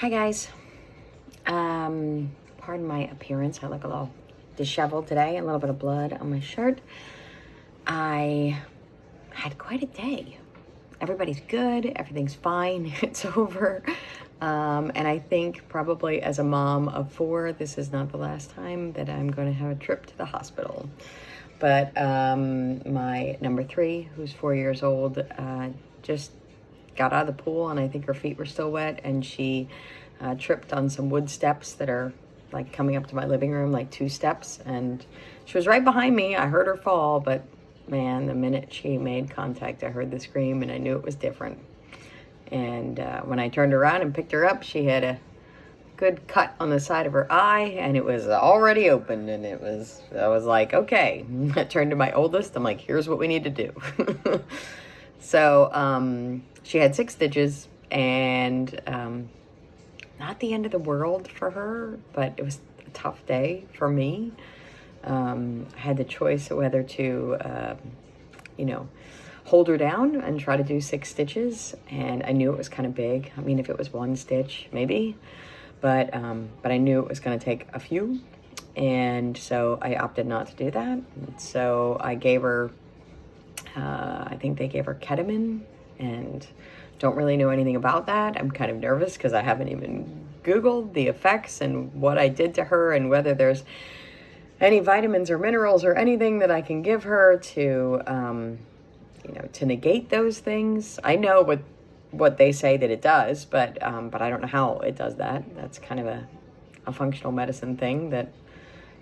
Hi guys. Pardon my appearance. I look a little disheveled today, a little bit of blood on my shirt. I had quite a day. Everybody's good, everything's fine, it's over. And I think probably as a mom of 4, this is not the last time that I'm going to have a trip to the hospital. But my number 3, who's 4 years old, just got out of the pool, and I think her feet were still wet, and she tripped on some wood steps that are like coming up to my living room, like 2 steps, and she was right behind me. I heard her fall, but man, the minute she made contact, I heard the scream, and I knew it was different. And when I turned around and picked her up, she had a good cut on the side of her eye, and it was already open, and I was like, okay. I turned to my oldest, I'm like, here's what we need to do. So she had 6 stitches, and not the end of the world for her, but it was a tough day for me. I had the choice of whether to, hold her down and try to do 6 stitches, and I knew it was kind of big. I mean, if it was 1 stitch, maybe, but I knew it was going to take a few, and so I opted not to do that. And so I gave her, I think they gave her ketamine, and don't really know anything about that. I'm kind of nervous because I haven't even Googled the effects and what I did to her, and whether there's any vitamins or minerals or anything that I can give her to, to negate those things. I know what they say that it does, but I don't know how it does that. That's kind of a functional medicine thing that,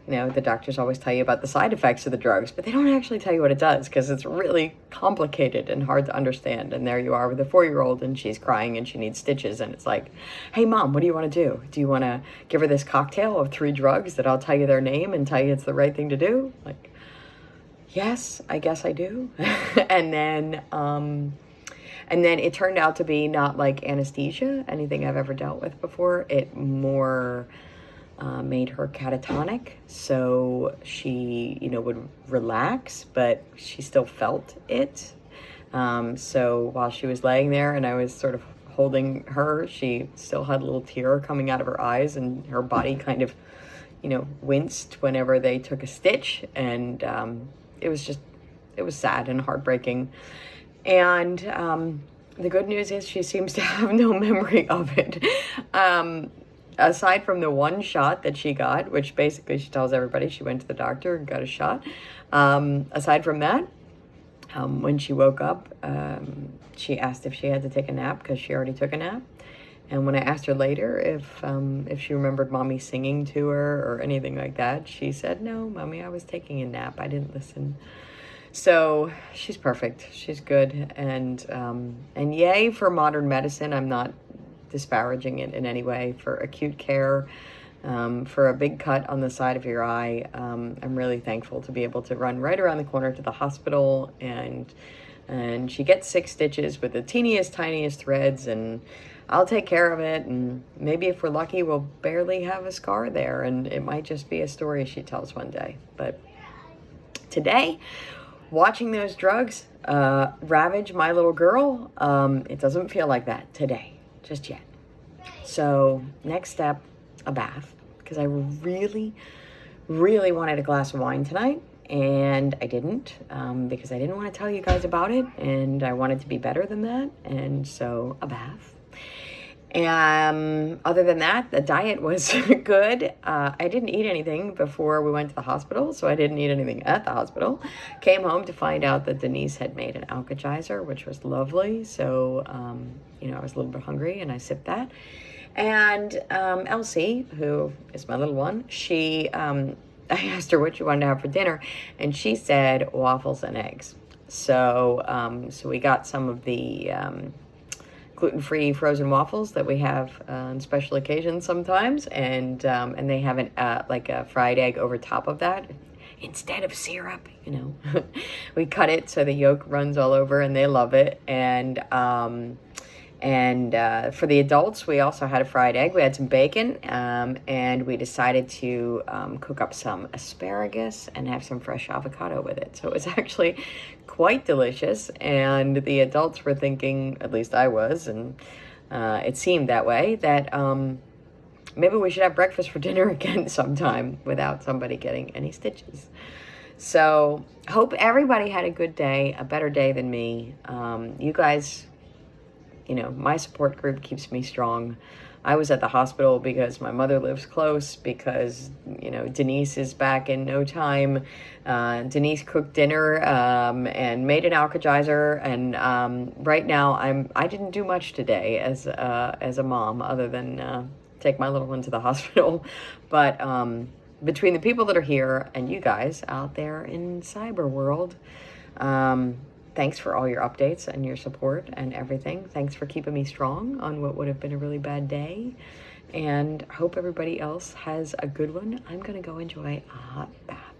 the doctors always tell you about the side effects of the drugs, but they don't actually tell you what it does, because it's really complicated and hard to understand. And there you are with a 4-year-old, and she's crying and she needs stitches, and it's like, hey mom, what do you want to do? Do you want to give her this cocktail of 3 drugs that I'll tell you their name and tell you it's the right thing to do? Like, yes, I guess I do. And then it turned out to be not like anesthesia, anything I've ever dealt with before. It more made her catatonic, so she, would relax, but she still felt it. So while she was laying there and I was sort of holding her, she still had a little tear coming out of her eyes, and her body kind of, winced whenever they took a stitch, and it was sad and heartbreaking. And the good news is she seems to have no memory of it. Aside from the 1 shot that she got, which basically she tells everybody she went to the doctor and got a shot. Aside from that, when she woke up, she asked if she had to take a nap because she already took a nap. And when I asked her later if she remembered mommy singing to her or anything like that, she said, no, mommy, I was taking a nap. I didn't listen. So she's perfect. She's good. And yay for modern medicine. I'm not disparaging it in any way. For acute care, for a big cut on the side of your eye, I'm really thankful to be able to run right around the corner to the hospital, and she gets 6 stitches with the teeniest, tiniest threads, and I'll take care of it, and maybe if we're lucky, we'll barely have a scar there, and it might just be a story she tells one day. But today, watching those drugs ravage my little girl, it doesn't feel like that today, just yet. So next step, a bath, because I really, really wanted a glass of wine tonight, and I didn't, because I didn't want to tell you guys about it, and I wanted to be better than that, and so a bath. And other than that, the diet was good. I didn't eat anything before we went to the hospital, so I didn't eat anything at the hospital. Came home to find out that Denise had made an Alka-Geyser, which was lovely. So, I was a little bit hungry, and I sipped that. And Elsie, who is my little one, she, I asked her what she wanted to have for dinner, and she said waffles and eggs. So, so we got some of the gluten-free frozen waffles that we have on special occasions sometimes, and they have like a fried egg over top of that instead of syrup. We cut it so the yolk runs all over, and they love it. And for the adults, we also had a fried egg. We had some bacon, and we decided to cook up some asparagus and have some fresh avocado with it. So it was actually quite delicious, and the adults were thinking, at least I was, and it seemed that way, that maybe we should have breakfast for dinner again sometime without somebody getting any stitches. So hope everybody had a good day, a better day than me. You guys, you know, my support group keeps me strong. I was at the hospital because my mother lives close, because, you know, Denise is back in no time. Denise cooked dinner and made an alkagizer, and right now I didn't do much today as a mom, other than take my little one to the hospital. But between the people that are here and you guys out there in cyber world, thanks for all your updates and your support and everything. Thanks for keeping me strong on what would have been a really bad day. And hope everybody else has a good one. I'm going to go enjoy a hot bath.